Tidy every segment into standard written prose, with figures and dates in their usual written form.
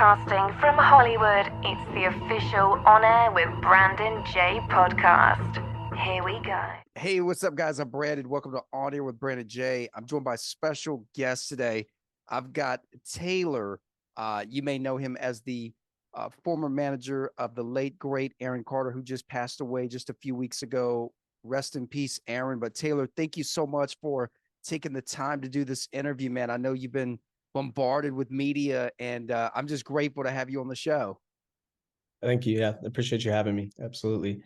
Broadcasting from Hollywood, it's the official On Air with Brandon J podcast. Here we go. Hey, what's up, guys? I'm Brandon. Welcome to On Air with Brandon J. I'm joined by a special guest today. I've got Taylor. You may know him as the former manager of the late, great Aaron Carter, who just passed away just a few weeks ago. Rest in peace, Aaron. But Taylor, thank you so much for taking the time to do this interview, man. I know you've been bombarded with media, and I'm just grateful to have you on the show. Thank you. Yeah, I appreciate you having me. Absolutely.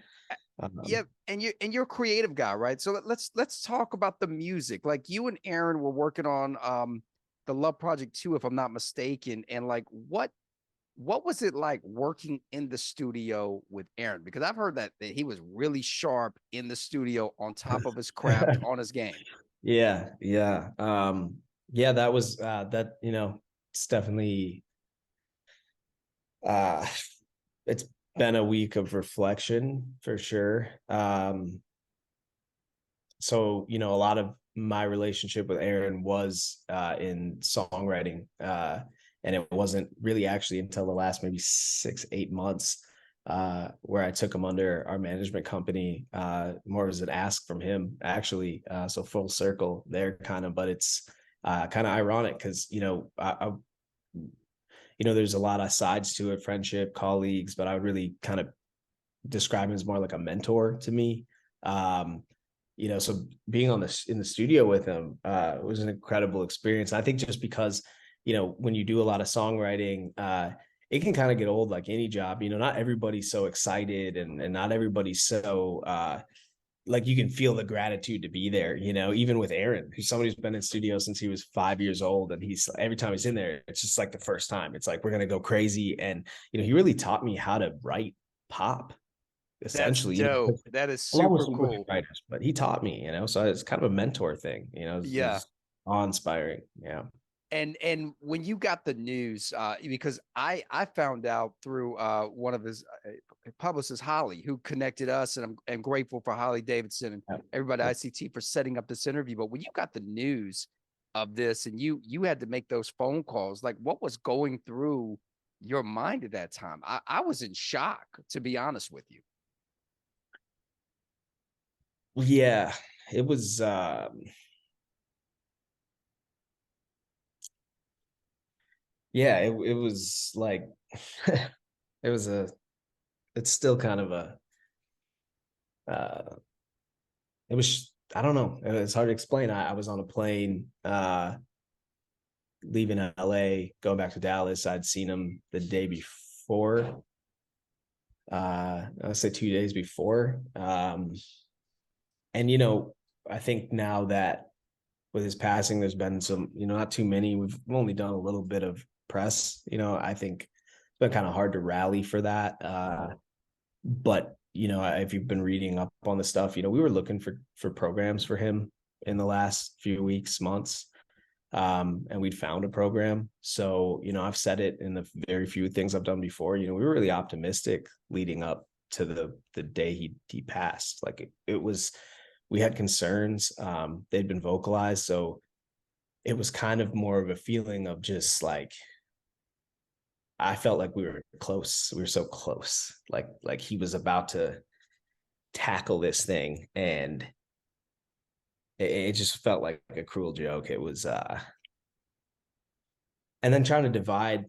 Yeah, and you're a creative guy, right? So let's talk about the music. Like, you and Aaron were working on the Love Project 2, if I'm not mistaken. And like, what was it like working in the studio with Aaron? Because I've heard that he was really sharp in the studio, on top of his craft, on his game. Yeah. Yeah, that was it's definitely it's been a week of reflection for sure. So, a lot of my relationship with Aaron was in songwriting. And it wasn't really actually until the last maybe 6-8 months where I took him under our management company, more as an ask from him, actually. So full circle there, kind of. But it's kind of ironic because, there's a lot of sides to it, friendship, colleagues, but I would really kind of describe him as more like a mentor to me. So being in the studio with him was an incredible experience. I think just because, when you do a lot of songwriting, it can kind of get old, like any job. Not everybody's so excited, and not everybody's so like, you can feel the gratitude to be there, even with Aaron, who's somebody who's been in studio since he was 5 years old. And he's, every time he's in there, it's just like the first time. It's like, we're going to go crazy. And, he really taught me how to write pop, essentially. That's dope. That is Along with super some cool. writers, but he taught me, so it's kind of a mentor thing, Yeah. it's awe-inspiring. Yeah. And when you got the news, because I found out through one of his publicists, Holly, who connected us, and I'm grateful for Holly Davidson and everybody at ICT for setting up this interview. But when you got the news of this, and you had to make those phone calls, like, what was going through your mind at that time? I was in shock, to be honest with you. Yeah, it was it was like it's still kind of it was, I don't know, it's hard to explain. I was on a plane leaving LA, going back to Dallas. I'd seen him the day before, I would say 2 days before. And I think now that with his passing, there's been some, not too many. We've only done a little bit of press. I think it's been kind of hard to rally for that. But if you've been reading up on the stuff, we were looking for programs for him in the last few weeks, months, and we'd found a program. So I've said it in the very few things I've done before. We were really optimistic leading up to the day he passed. Like, it was, we had concerns, they'd been vocalized, so it was kind of more of a feeling of just like, I felt like we were close. We were so close. Like he was about to tackle this thing, and it just felt like a cruel joke. It was and then trying to divide,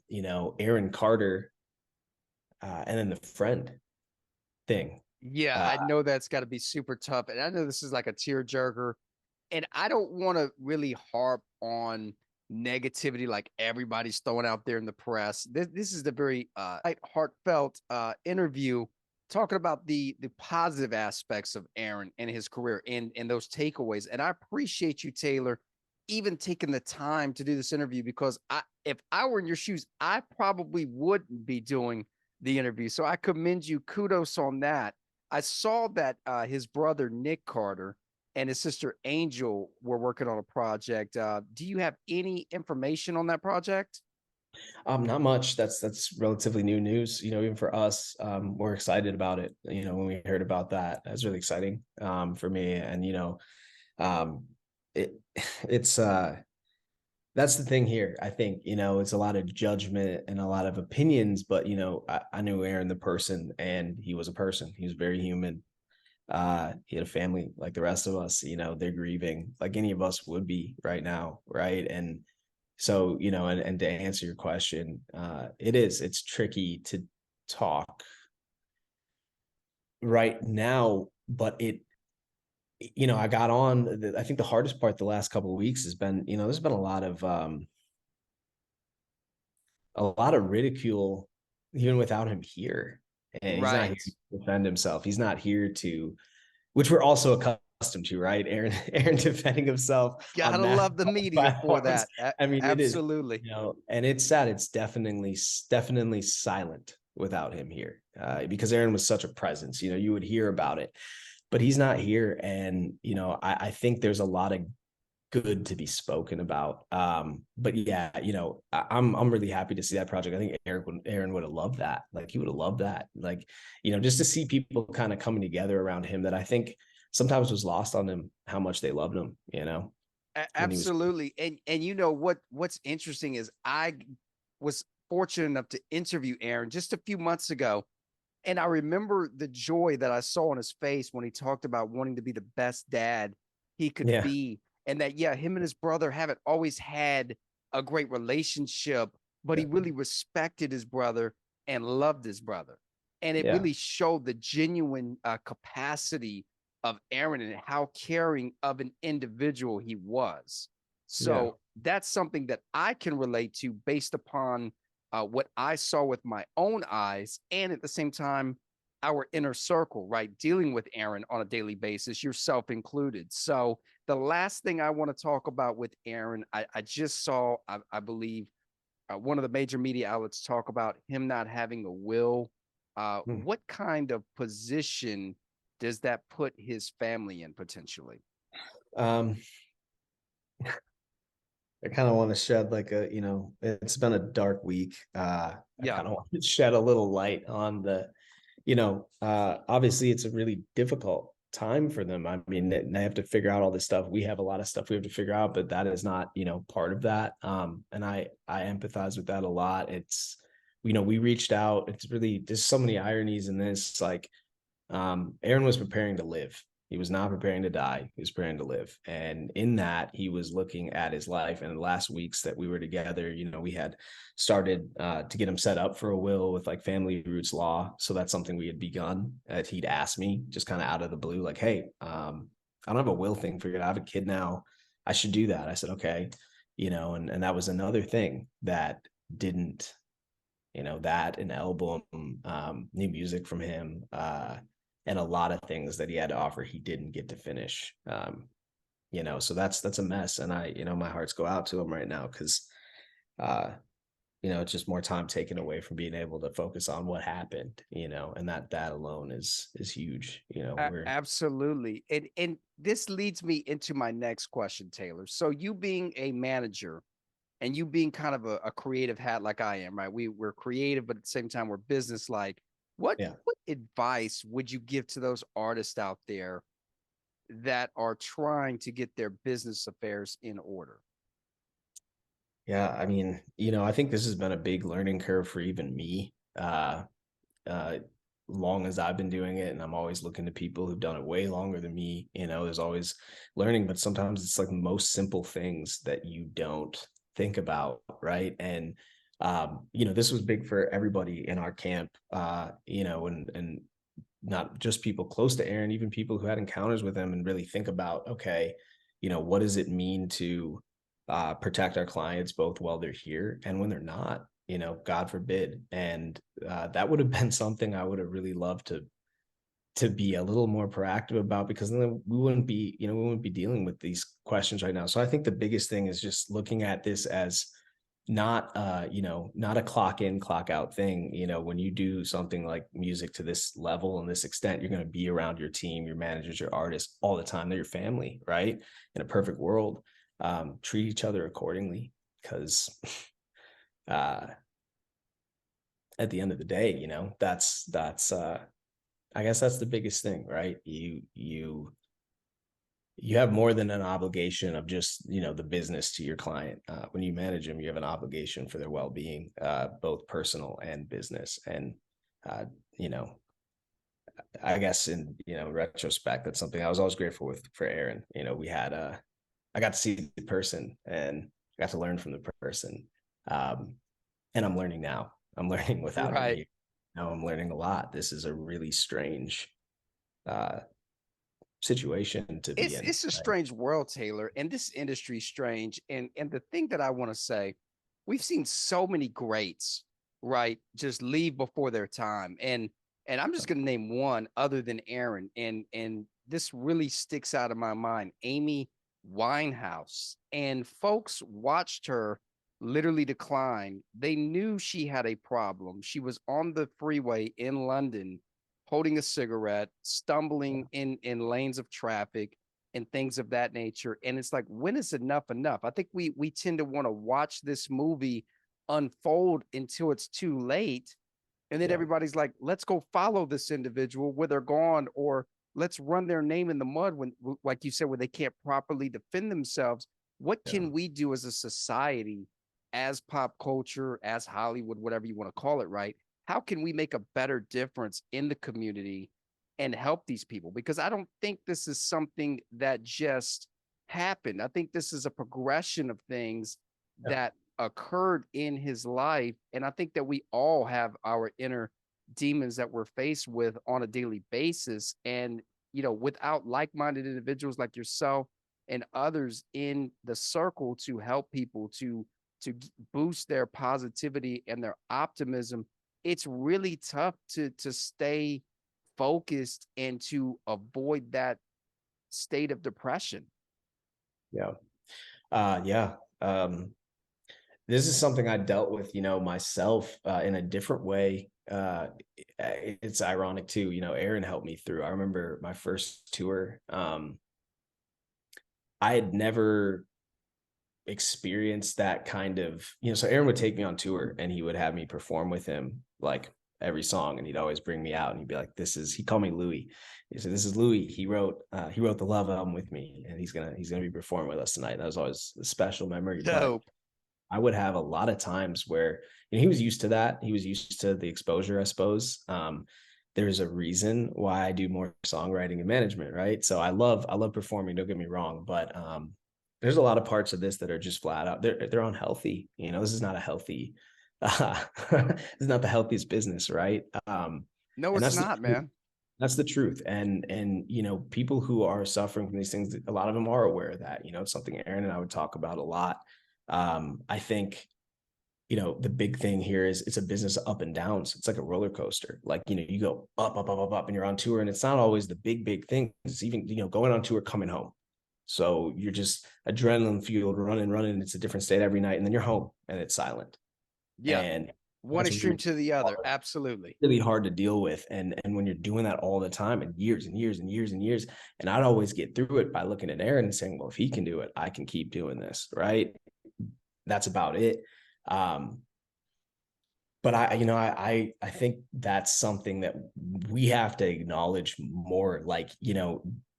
Aaron Carter and then the friend thing. Yeah, I know that's got to be super tough. And I know this is like a tearjerker. And I don't want to really harp on negativity like everybody's throwing out there in the press. This is the very heartfelt interview, talking about the positive aspects of Aaron and his career, and those takeaways. And I appreciate you, Taylor, even taking the time to do this interview, because if I were in your shoes, I probably wouldn't be doing the interview. So I commend you. Kudos on that. I saw that his brother Nick Carter and his sister Angel were working on a project. Do you have any information on that project? Not much. That's relatively new news. Even for us, we're excited about it. When we heard about that, that's really exciting for me. And it it's That's the thing here. I think, it's a lot of judgment and a lot of opinions, but, I knew Aaron, the person, and he was a person. He was very human. He had a family like the rest of us, they're grieving like any of us would be right now. Right. And so, and to answer your question, it's tricky to talk right now, but I got on, I think the hardest part the last couple of weeks has been, there's been a lot of ridicule even without him here. And he's not here Right. to defend himself. He's not here to, which we're also accustomed to, right? Aaron defending himself on Gotta mass love the media for platforms. that. I mean, it is, Absolutely. and it's sad. It's definitely silent without him here, because Aaron was such a presence. You would hear about it, but he's not here. And I think there's a lot of good to be spoken about. But yeah, I'm really happy to see that project. I think Aaron would have loved that. Like he would have loved that. Like, just to see people kind of coming together around him, that I think sometimes was lost on him how much they loved him, when he was. Absolutely. And what's interesting is I was fortunate enough to interview Aaron just a few months ago. And I remember the joy that I saw on his face when he talked about wanting to be the best dad he could Yeah, be. And that, yeah, him and his brother haven't always had a great relationship, but yeah, he really respected his brother and loved his brother. And it yeah, really showed the genuine capacity of Aaron and how caring of an individual he was. yeah, So that's something that I can relate to based upon what I saw with my own eyes, and at the same time, our inner circle, right? Dealing with Aaron on a daily basis, yourself included. So the last thing I want to talk about with Aaron, I just saw, I believe, one of the major media outlets talk about him not having a will. Hmm. What kind of position does that put his family in potentially? Um, I kind of want to shed it's been a dark week. I Yeah, kind of want to shed a little light on obviously it's a really difficult time for them. I mean, they have to figure out all this stuff. We have a lot of stuff we have to figure out, but that is not, part of that. And I empathize with that a lot. It's, we reached out. It's really, there's so many ironies in this. Like, Aaron was preparing to live. He was not preparing to die. He was preparing to live. And in that, he was looking at his life. And the last weeks that we were together, we had started to get him set up for a will with like family roots law. So that's something we had begun. That he'd asked me just kind of out of the blue, like, hey, I don't have a will thing figured out. I have a kid now. I should do that. I said, okay. And that was another thing that didn't, that an album, new music from him, and a lot of things that he had to offer he didn't get to finish. So that's a mess. And my hearts go out to him right now because uh it's just more time taken away from being able to focus on what happened, and that alone is huge. We're Absolutely. And this leads me into my next question, Taylor. So you being a manager and you being kind of a creative hat like I am, right? We're creative, but at the same time we're business like. Yeah. What advice would you give to those artists out there that are trying to get their business affairs in order? Yeah, I mean, I think this has been a big learning curve for even me. Uh long as I've been doing it, and I'm always looking to people who've done it way longer than me. There's always learning, but sometimes it's like the most simple things that you don't think about, right? And this was big for everybody in our camp, and not just people close to Aaron, even people who had encounters with him, and really think about, okay, what does it mean to protect our clients both while they're here and when they're not, God forbid. And that would have been something I would have really loved to be a little more proactive about, because then we wouldn't be dealing with these questions right now. So I think the biggest thing is just looking at this as not not a clock in clock out thing. When you do something like music to this level and this extent, you're going to be around your team, your managers, your artists all the time. They're your family, right? In a perfect world, treat each other accordingly, because uh at the end of the day, that's I guess that's the biggest thing, right? You you have more than an obligation of just, the business to your client. When you manage them, you have an obligation for their well-being, both personal and business. And, you know, I guess in, retrospect, that's something I was always grateful for Aaron. We had, I got to see the person and got to learn from the person. And I'm learning now. I'm learning without him Right. here. Now I'm learning a lot. This is a really strange, situation to be in. It's a Right? strange world, Taylor, and this industry strange. And the thing that I want to say, we've seen so many greats, right, just leave before their time. And I'm just gonna name one other than Aaron. And this really sticks out of my mind. Amy Winehouse. And folks watched her literally decline. They knew she had a problem. She was on the freeway in London holding a cigarette, stumbling in lanes of traffic and things of that nature. And it's like, when is enough enough? I think we tend to want to watch this movie unfold until it's too late. And then Yeah. everybody's like, let's go follow this individual where they're gone, or let's run their name in the mud when, like you said, where they can't properly defend themselves. What Yeah. can we do as a society, as pop culture, as Hollywood, whatever you want to call it, right? How can we make a better difference in the community and help these people? Because I don't think this is something that just happened. I think this is a progression of things Yeah. that occurred in his life. And I think that we all have our inner demons that we're faced with on a daily basis. And, without like-minded individuals like yourself and others in the circle to help people to boost their positivity and their optimism, it's really tough to stay focused and to avoid that state of depression. Yeah. Yeah. This is something I dealt with, myself, in a different way. It's ironic too, Aaron helped me through. I remember my first tour. I had never experienced that kind of, so Aaron would take me on tour and he would have me perform with him like every song, and he'd always bring me out and he'd be like, he called me Louis. He said, "This is Louis. He wrote the Love album with me, and he's gonna be performing with us tonight." And that was always a special memory. Dope. But I would have a lot of times where, he was used to that. He was used to the exposure, I suppose. There's a reason why I do more songwriting and management, right? So I love performing, don't get me wrong, but there's a lot of parts of this that are just flat out, they're unhealthy. This is not a healthy, this is not the healthiest business, right? No, And it's not, man. that's the truth. And people who are suffering from these things, a lot of them are aware of that. It's something Aaron and I would talk about a lot. I think, the big thing here is it's a business of up and downs. It's like a roller coaster. Like, you go up, up, up, up, up, and you're on tour, and it's not always the big things. It's even, going on tour, coming home. So you're just adrenaline fueled, running. It's a different state every night. And then you're home and it's silent. Yeah. And One extreme really to the other. hard, Absolutely. really hard to deal with. And when you're doing that all the time and years and years and years and years, and I'd always get through it by looking at Aaron and saying, well, if he can do it, I can keep doing this. Right. That's about it. But I think that's something that we have to acknowledge more. Like,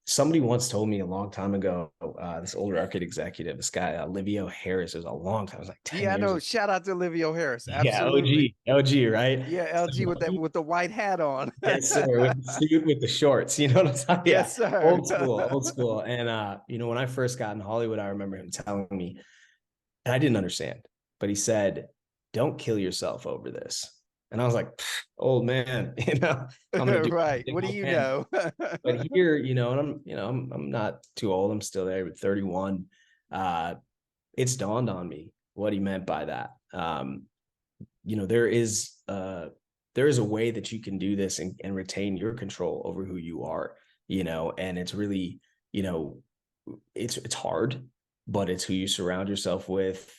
somebody once told me a long time ago, this older arcade executive, this guy, Olivio Harris, it was a long time. It was like 10 Yeah, I years know. ago. Shout out to Olivio Harris. Yeah, Absolutely. OG, right? Yeah, LG with the white hat on. Yes, sir. With the suit, with the shorts, you know what I'm talking? Yes, Yeah, sir. old school. And when I first got in Hollywood, I remember him telling me, and I didn't understand, but he said, "Don't kill yourself over this." And I was like, "Old man, I'm gonna do Right. What do you know? But here, and I'm not too old. I'm still there, but 31. It's dawned on me what he meant by that. There is a way that you can do this and retain your control over who you are, and it's really, it's hard, but it's who you surround yourself with.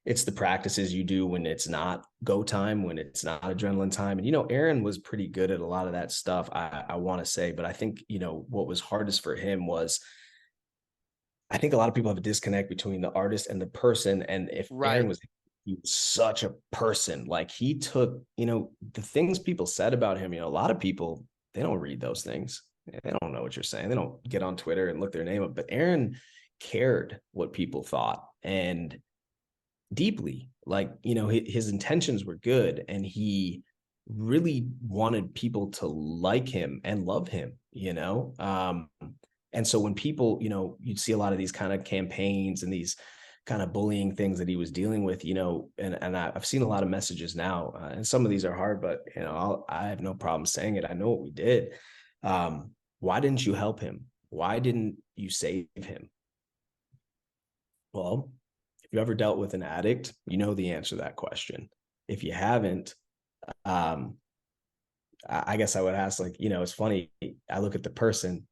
It's the practices you do when it's not go time, when it's not adrenaline time. And, Aaron was pretty good at a lot of that stuff, I want to say, but I think, what was hardest for him was, I think a lot of people have a disconnect between the artist and the person. And if Right. Aaron was such a person, like he took, the things people said about him, a lot of people, they don't read those things. they don't know what you're saying. They don't get on Twitter and look their name up. But Aaron cared what people thought, and deeply, like, his intentions were good, and he really wanted people to like him and love him, and so when people, you'd see a lot of these kind of campaigns and these kind of bullying things that he was dealing with, and I've seen a lot of messages now, and some of these are hard, but I have no problem saying it. I know what we did. Why didn't you help him? Why didn't you save him? Well, if you ever dealt with an addict, you know the answer to that question. If you haven't, I guess I would ask, like, it's funny. I look at the person,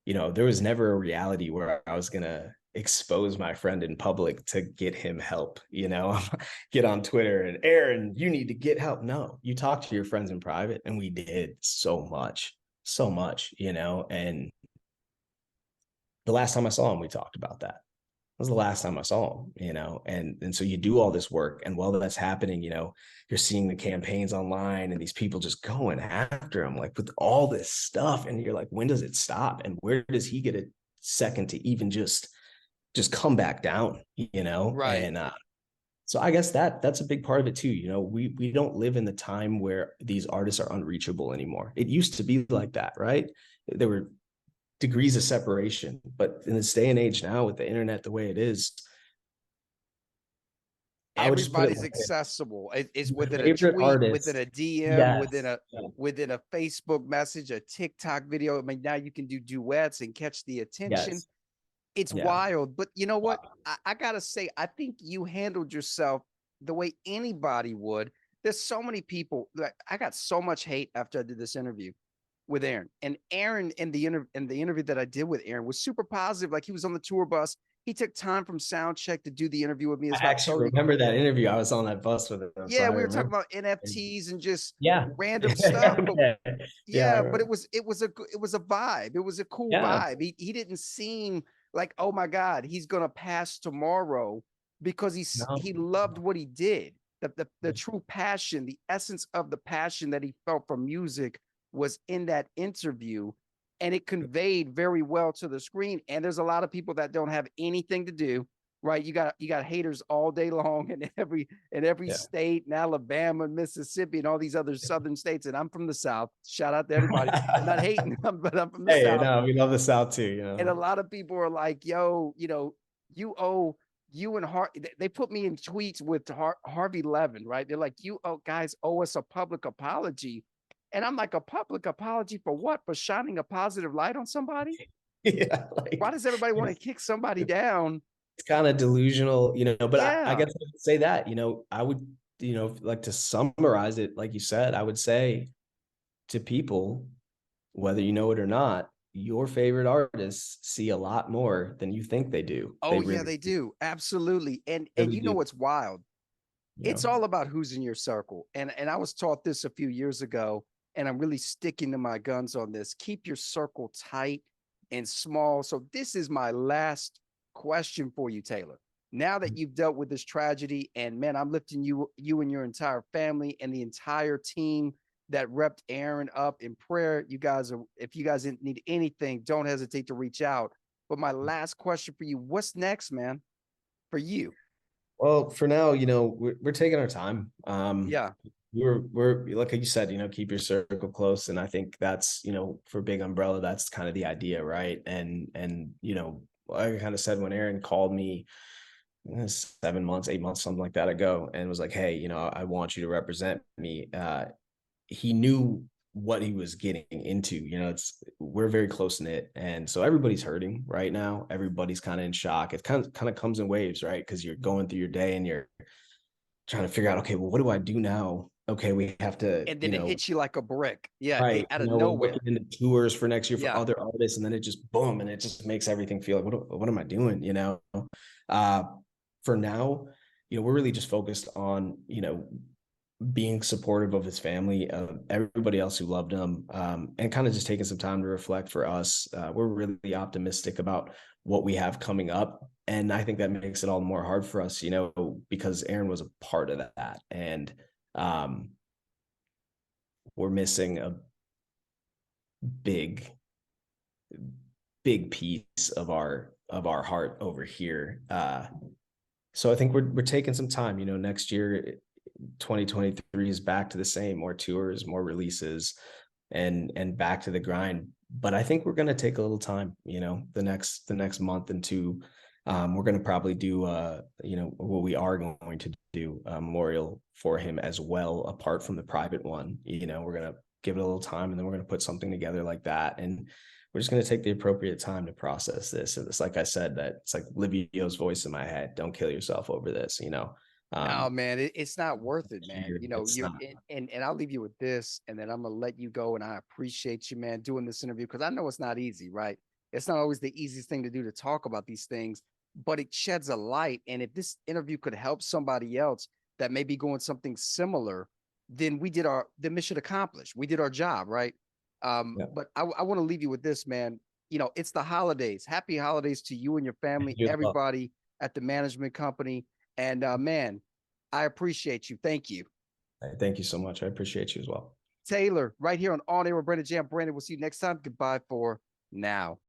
there was never a reality where I was going to expose my friend in public to get him help, get on Twitter and, Aaron, you need to get help. No, you talk to your friends in private, and we did so much, and the last time I saw him, we talked about that. Was the last time I saw him, and so you do all this work, and while that's happening, you're seeing the campaigns online and these people just going after him, like, with all this stuff, and you're like, when does it stop? And where does he get a second to even just come back down, Right. And so I guess that's a big part of it too. We don't live in the time where these artists are unreachable anymore. It used to be like that, right? There were degrees of separation, but in this day and age now, with the internet the way it is, everybody's accessible. It's within a tweet, within a DM, yes, within a Facebook message, a TikTok video. I mean, now you can do duets and catch the attention. yes. It's wild, but you know what? I gotta say, I think you handled yourself the way anybody would. There's so many people. Like, I got so much hate after I did this interview with Aaron. And Aaron, in the interview that I did with Aaron, was super positive. Like, he was on the tour bus. He took time from sound check to do the interview with me. I actually remember that interview. I was on that bus with him. Yeah, so we were talking about NFTs and just random stuff. But, but it was a vibe. It was a cool vibe. He didn't seem like, oh my God, he's gonna pass tomorrow, because he loved what he did. The true passion, the essence of the passion that he felt for music was in that interview, and it conveyed very well to the screen. And there's a lot of people that don't have anything to do, right? You got haters all day long in every state, in Alabama, Mississippi, and all these other southern states. And I'm from the South. Shout out to everybody. I'm not hating, but I'm from the South. No, we love the South too. And a lot of people are like, yo, you owe you and they put me in tweets with Harvey Levin, right? They're like, you guys owe us a public apology. And I'm like, a public apology for what? For shining a positive light on somebody? Yeah. Why does everybody want to kick somebody down? It's kind of delusional, but I guess I would say that, I would, like, to summarize it, like you said, I would say to people, whether you know it or not, your favorite artists see a lot more than you think they do. Oh, they do. Absolutely. And you know what's wild? It's all about who's in your circle. And I was taught this a few years ago, and I'm really sticking to my guns on this. Keep your circle tight and small. So this is my last question for you, Taylor. Now that you've dealt with this tragedy, and man, I'm lifting you and your entire family and the entire team that repped Aaron up in prayer. You guys are, if you guys need anything, don't hesitate to reach out. But my last question for you, what's next, man, for you? Well, for now, we're taking our time. We're like you said, keep your circle close. And I think that's, for Big Umbrella, that's kind of the idea, right? And like I kind of said, when Aaron called me 7 months, 8 months, something like that ago, and was like, hey, I want you to represent me. He knew what he was getting into. We're very close knit, and so everybody's hurting right now. Everybody's kind of in shock. It kind of comes in waves, right? Because you're going through your day and you're trying to figure out, okay, well, what do I do now? Okay, we have to, and then it hits you like a brick, right? Out of nowhere. Looking into tours for next year for other artists, and then it just boom, and it just makes everything feel like, what am I doing? For now, we're really just focused on being supportive of his family, everybody else who loved him, and kind of just taking some time to reflect for us. We're really optimistic about what we have coming up. And I think that makes it all the more hard for us, because Aaron was a part of that. And we're missing a big big piece of our heart over here. So I think we're taking some time. Next year, 2023 is back to the same, more tours, more releases, and back to the grind. But I think we're going to take a little time. The next month and two, we're going to probably do what we are going to do, a memorial for him as well, apart from the private one. We're going to give it a little time, and then we're going to put something together like that. And we're just going to take the appropriate time to process this. And it's like I said, that it's like Livio's voice in my head. Don't kill yourself over this, No, man, it's not worth it, man. It's You're not. and I'll leave you with this, and then I'm gonna let you go. And I appreciate you, man, doing this interview because I know it's not easy, right? It's not always the easiest thing to do to talk about these things, but it sheds a light. And if this interview could help somebody else that may be going something similar, then we did our the mission accomplished. We did our job, right? Yeah. But I want to leave you with this, man. It's the holidays. Happy holidays to you and your family, You as well. everybody at the management company. And man, I appreciate you. Thank you. Thank you so much. I appreciate you as well. Taylor, right here on Air with Brandon Jam. Brandon, we'll see you next time. Goodbye for now.